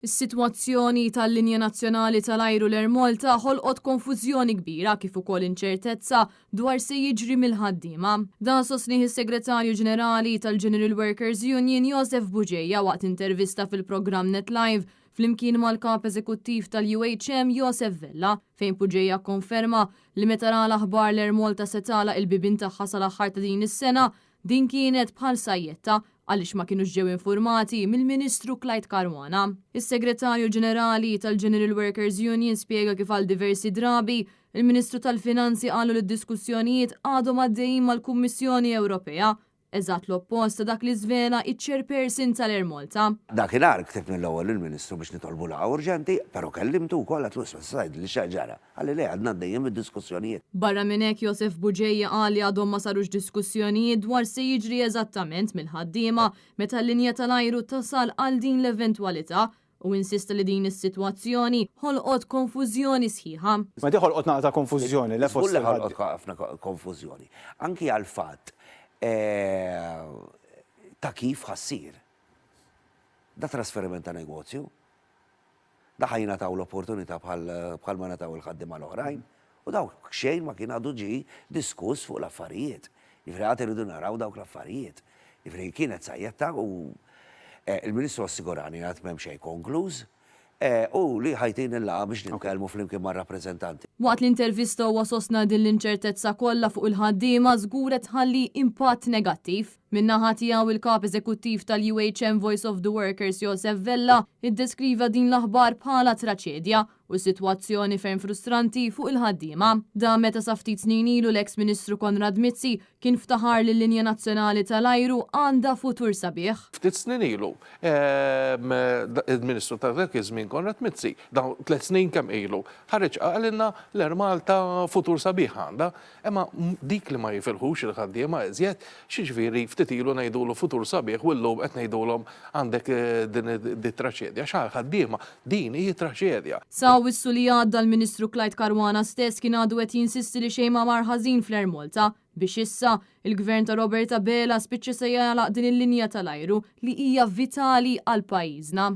Is-sitwazzjoni tal-Linja Nazzjonali tal-Ajru l-Air Malta ħolqot konfużjoni kbira kif ukoll inċertezza dwar se jiġri mill-ħaddiema. Dan sostnih is-Segretarju Ġenerali tal-General Workers Union Joseph Buġejja waqt intervista fil-programm Net Live flimkien mal-kap eżekuttiv tal-UHM Joseph Vella fejn Buġejja konferma li meta ra l-aħbar l-Air Malta se tagħlaq il-bibien tagħha sal-aħħar ta' din is-sena din kienet bħal sajjetta għaliex ma kienux ġew informati mill-Ministru Clyde Caruana. Is-Segretarju Ġenerali tal-General Workers Union spjega kif għal diversi drabi il-Ministru tal-Finanzi qalu li d-diskussjonijiet għadhom għaddejjin mal-Kummissjoni Ewropea, eżatt l-oppost ta' dak li żvela iċ-chairperson tal-Air Malta. Dakinhar ktib mill-ewwel il-Ministru biex nitolbu laqgħa urġenti, però kellimtu wkoll għat sajd li xaġara. Għalli le għadna għaddejjem id-diskussjonijiet. Barra minn hekk Joseph Buġejja qal li għadhom ma sarux diskussjonijiet dwar se jiġri eżattament mill-ħaddiema meta l-linja tal-ajru tasal għal din l-eventwalità u insista li din is-sitwazzjoni ħolqot konfużjoni sħiħa. Ma di ħolqot naqta konfużjoni, le fost ħolqot ħafna konfużjoni. Anki għal fatt ta' kif ħassir. Da trasferiment ta' negozju, da ħajna taw l-opportunità bħal ma nataw il-ħaddiema l-oħrajn, u dawk xejn ma kien għadu ġi diskuss fuq l-affarijiet. Jifri għat irridu naraw dawk l-affarijiet. Jifri kienet sajjetta u il-Ministru assigurani għat memx xejn konkluż, u li ħajtin il-laqa biex nitkellmu flimkien ma' rappreżentanti. Waqt l-intervista huwa sostna din l-inċertezza kollha fuq il-ħaddiema żgur qed tħalli impatt negattiv. Min-naħa tiegħu il-kap eżekuttiv tal-UHM Voice of the Workers Joseph Vella iddeskriva din l-aħbar bħala traċedja u sitwazzjoni ferm frustranti fuq il-ħaddiema. Dan meta sa ftit snin ilu l-eks Ministru Konrad Mizzi kien ftaħar li l-Linja Nazzjonali tal-Ajru għandha futur sabiħ. Ftit snin ilu il-Ministru ta' dak iż-żmien Konrad Mizzi, dawn 3 snin kemm ilu, ħareġ qalilna l-Air Malta futur sabiħ għandha, imma dik li ma jifilħux il-ħaddiema iżjed xiġifieri ftit ilu ngħidulu futur sabiħ u llum qed ngħidulhom għandek din it-traċedja. Xa ħaddiema din hi traċedja. Sa wissu li għadda l-Ministru Clyde Caruana stess kien għadu qed jinsisti li xejn ma mar ħażin fl-Air Malta biex issa il-Gvern ta' Roberta Bela spiċċa se jagħlaq din il-linja tal-ajru li hija vitali għal pajjiżna.